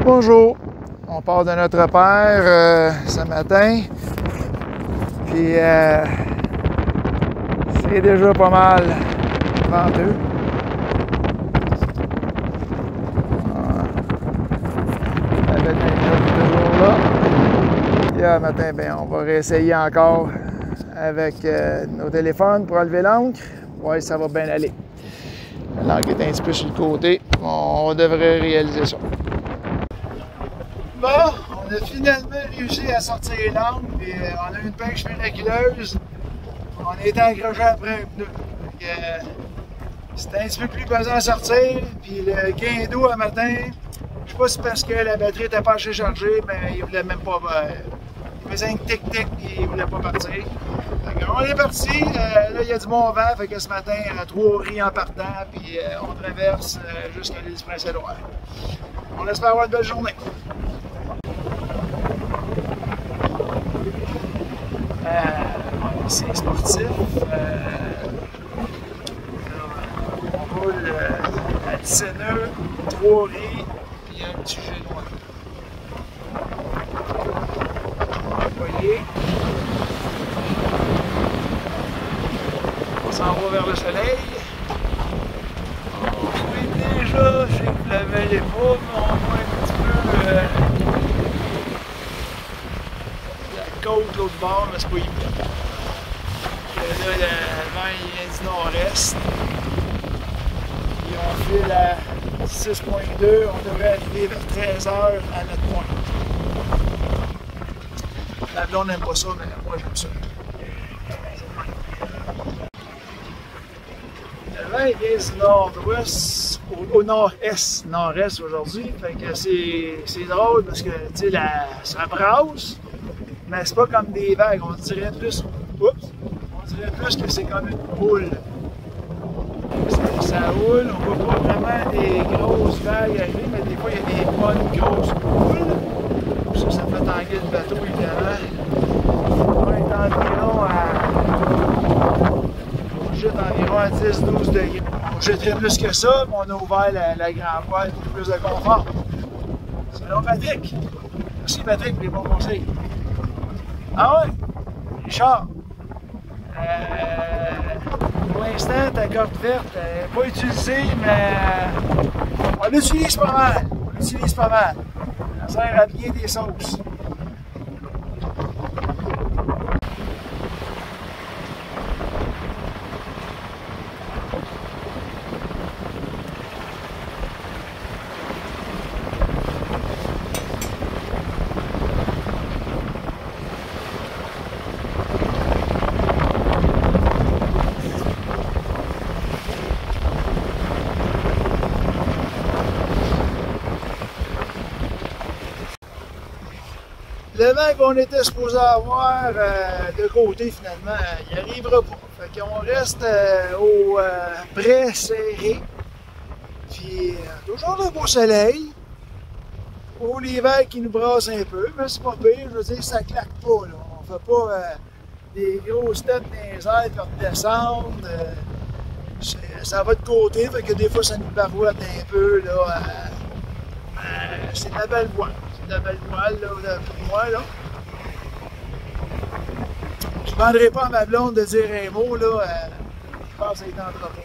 Bonjour, on part de notre repère ce matin, puis c'est déjà pas mal venteux. La belle neige est toujours là. Hier matin, ben, on va réessayer encore avec nos téléphones pour enlever l'encre. Ouais, ça va bien aller. L'encre est un petit peu sur le côté, on devrait réaliser ça. Bon, on a finalement réussi à sortir l'encre, puis on a une pêche miraculeuse. On a été accroché après un pneu. C'était un petit peu plus pesant à sortir, puis le gain d'eau un matin, je sais pas si c'est parce que la batterie n'était pas assez chargée, mais il voulait même pas. Il faisait un tic-tic et il voulait pas partir. On est parti, là il y a du bon vent, fait que ce matin, 3 riz en partant, puis on traverse jusqu'à l'île du Prince-Édouard. On espère avoir une belle journée. C'est sportif. On roule à 17 nœuds, 3 riz, puis un petit génois. Vous voyez? On s'en va vers le soleil. Oui, déjà, je sais que vous l'avez les pas, mais on voit un petit peu la côte de l'autre bord, mais c'est pas évident. Là, le vent il vient du nord-est. Puis on file à 6.2, on devrait arriver vers 13h à notre point. La blonde n'aime pas ça, mais moi j'aime ça. Le vent il vient du nord-ouest, au nord-est, nord-est aujourd'hui. Fait que c'est drôle parce que tu sais, ça brasse, mais c'est pas comme des vagues, on dirait plus. Oups! On dirait plus que c'est comme une houle. Ça houle, on voit pas vraiment des grosses vagues arriver, mais des fois il y a des bonnes grosses houles. Ça fait tanguer le bateau évidemment. On est environ on jette environ à 10-12 degrés. On jetterait plus que ça, mais on a ouvert la grande voile pour plus de confort. Selon Patrick. Merci Patrick pour les bons conseils. Ah ouais? Richard. Pour l'instant, ta corde verte n'est pas utilisée, mais on l'utilise pas mal. On l'utilise pas mal. Ça sert à bien des sauces. Le vent qu'on était supposé avoir de côté, finalement, il n'arrivera pas. Fait qu'on reste au près serré. Puis toujours le beau soleil. Pour les vagues qui nous brassent un peu, mais c'est pas pire. Je veux dire, ça claque pas. Là. On fait pas des grosses têtes dans les airs pour descendre. Ça va de côté, fait que des fois ça nous barouette un peu. Là, c'est de la belle voile. De la belle voile là, pour moi. Là. Je ne demanderai pas à ma blonde de dire un mot. Là, je pense qu'elle est en propos.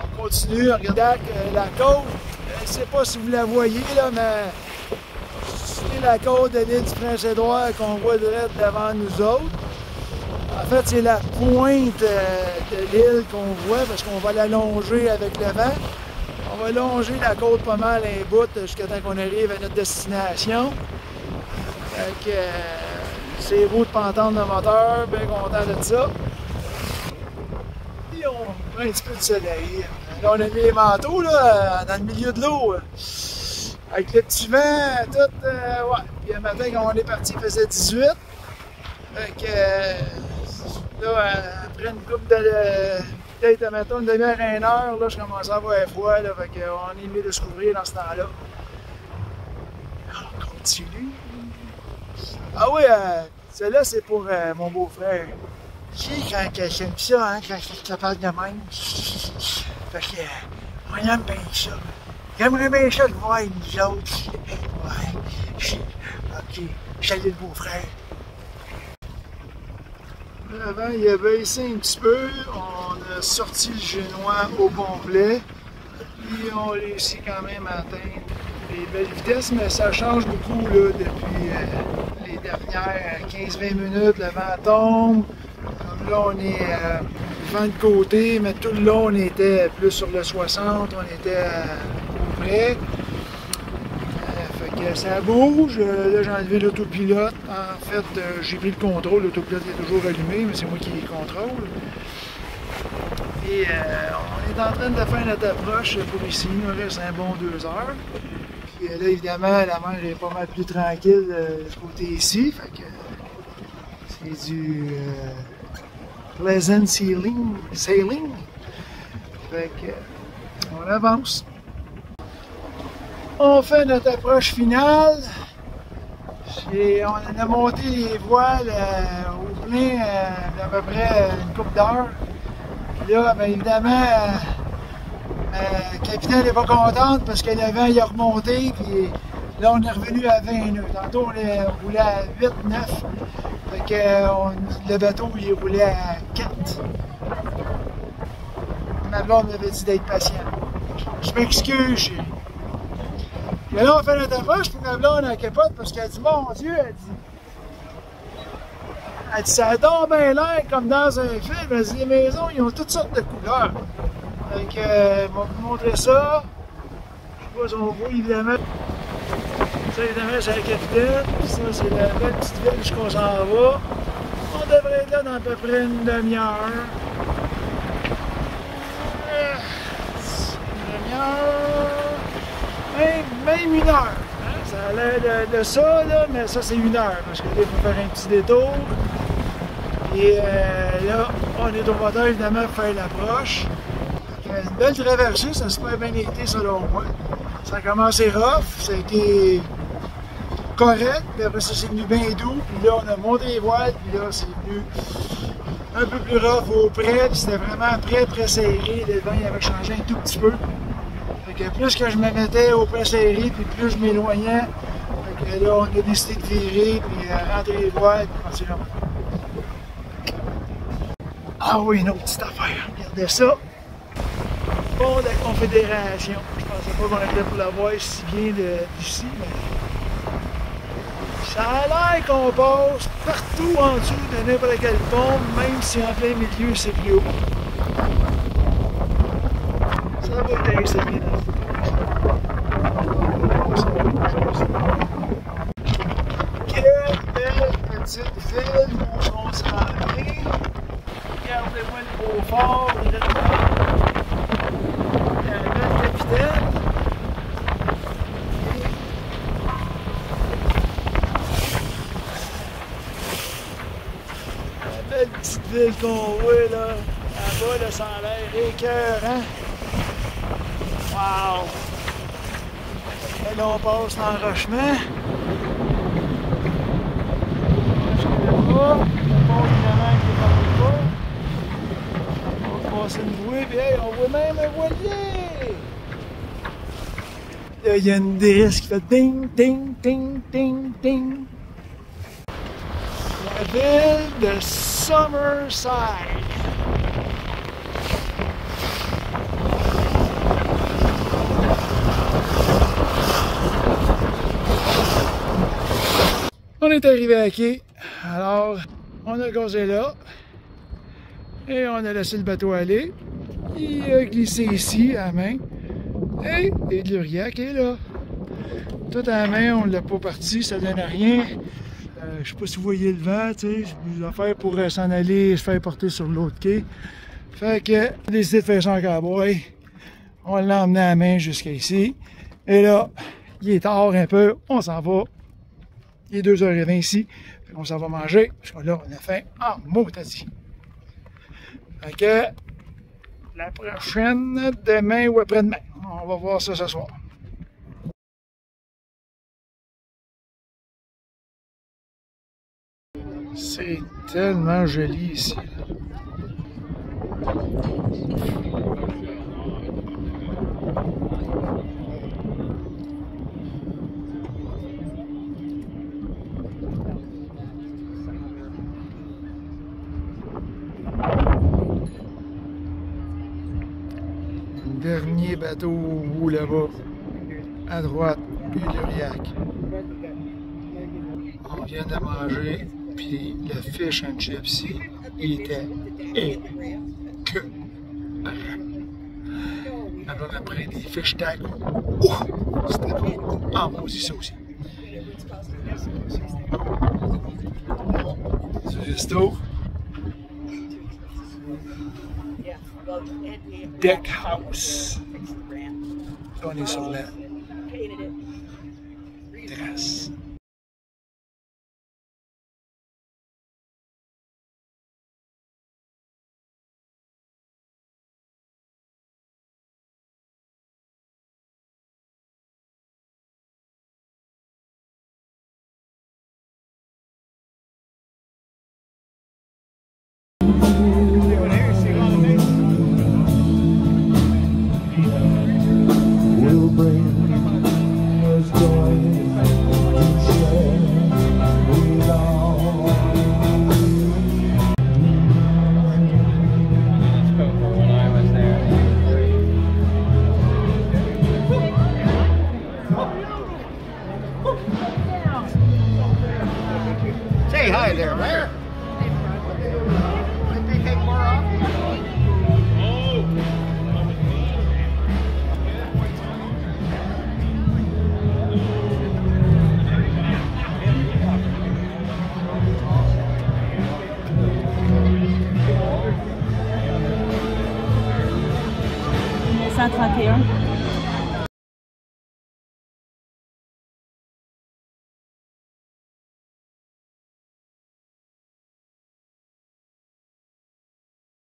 On continue, on regarde la côte. Je ne sais pas si vous la voyez, là, mais c'est la côte de l'île du Prince-Édouard qu'on voit direct devant nous autres. En fait, c'est la pointe de l'île qu'on voit parce qu'on va l'allonger avec le vent. On va longer la côte pas mal un bout jusqu'à temps qu'on arrive à notre destination. Fait que c'est beau de pas entendre le moteur, bien content de ça. Et on prend un petit peu de soleil. Là, on a mis les manteaux là, dans le milieu de l'eau. Avec le petit vent, tout. Ouais. Puis le matin, quand on est parti, il faisait 18. Fait que là, après une coupe de. Peut-être, mettons, une demi-heure à 1 heure, là, je commençais à avoir froid, là, fait qu'on est mieux de se couvrir dans ce temps-là. On continue. Ah oui, celle-là, c'est pour mon beau-frère. Tu sais, quand j'aime ça, hein, quand je parle de même. Fait que, on aime bien ça. J'aimerais bien ça le voir, nous autres. Ouais. OK. Salut le beau-frère. Avant, il a baissé un petit peu. On a sorti le génois au complet. Puis on a réussi quand même à atteindre les belles vitesses, mais ça change beaucoup là, depuis les dernières 15-20 minutes. Le vent tombe. Comme là, on est vent de côté, mais tout le long, on était plus sur le 60. On était au près. Fait que ça bouge. Là, j'ai enlevé l'autopilote. En fait, j'ai pris le contrôle. L'autopilote est toujours allumé, mais c'est moi qui le contrôle. Et on est en train de faire notre approche pour ici. Il nous reste un bon 2 heures. Puis là, évidemment, la mer est pas mal plus tranquille du côté ici. Fait que c'est du pleasant sailing. Fait que on avance. On fait notre approche finale. Et on a monté les voiles au plein d'à peu près une couple d'heures. Puis là, bien évidemment, le capitaine n'est pas contente parce que le vent il a remonté. Puis là, on est revenu à 20 nœuds. Tantôt, on roulait à 8, 9. Fait que le bateau, il roulait à 4. Ma blonde m'avait dit d'être patient. Je m'excuse, chérie. Et là, on fait notre approche, puis ma blonde, elle capote parce qu'elle dit, mon Dieu, elle dit, ça tombe bien l'air comme dans un film. Elle dit, les maisons, ils ont toutes sortes de couleurs. Donc, on va vous montrer ça. Je sais pas si on voit, évidemment. Ça, évidemment, c'est la capitaine. Ça, c'est la belle petite ville jusqu'on s'en va. On devrait être là dans à peu près une demi-heure. Une demi-heure. Même 1 heure. Hein? Ça a l'air de ça, là, mais ça, c'est 1 heure. Parce que là, il faut faire un petit détour. Et là, on est au moteur, évidemment, pour faire l'approche. Une belle traversée, ça a super bien été, selon moi. Ça a commencé rough, ça a été correct, puis après ça, c'est venu bien doux. Puis là, on a monté les voiles, puis là, c'est venu un peu plus rough au près, puis c'était vraiment très serré. Le vent, il avait changé un tout petit peu. Fait que plus que je me mettais au près serré, puis plus je m'éloignais. Fait que là, on a décidé de virer, puis rentrer les voiles, puis partir là. Ah oui, une autre petite affaire. Regardez ça. Pont de la Confédération. Je pensais pas qu'on était pour la voir si bien d'ici, mais ça a l'air qu'on passe partout en dessous de n'importe quel pont, même si en plein milieu c'est plus haut. Ça va être essayé dans le Quelle belle petite ville où on s'en est. Regardez-moi le beau fort, le capitaine. La belle petite ville qu'on voit là. Là-bas, là, ça a l'air écœurant. Wow! Et là, on passe l'enrochement. On passe évidemment qui est par le bas. On va passer une bouée, puis hey, on voit même un voilier! Là, il y a une déesse qui fait ding, ding, ding, ding, ding. La ville de Summerside. On est arrivé à quai, alors on a gazé là et on a laissé le bateau aller. Il a glissé ici à la main et l'Uriac est là. Tout à la main, on ne l'a pas parti, ça donne à rien. Je sais pas si vous voyez le vent, tu sais, des affaires pour s'en aller se faire porter sur l'autre quai. Fait que on a décidé de faire ça en cowboy. On l'a emmené à la main jusqu'à ici. Et là, il est tard un peu, on s'en va. Il est 2h20 ici. On s'en va manger. Parce que là, on a faim en motadie. Fait que la prochaine, demain ou après-demain. On va voir ça ce soir. C'est tellement joli ici. bateau ou là-bas, à droite, puis l'Uriac. On vient de manger, puis le fish and chips, il était écœurant. Alors on a pris des fish tacos. C'était bon. Ah, moi aussi, ça aussi. C'est le resto. Deck House. On est sur la terrasse. Say hi there, Mayor.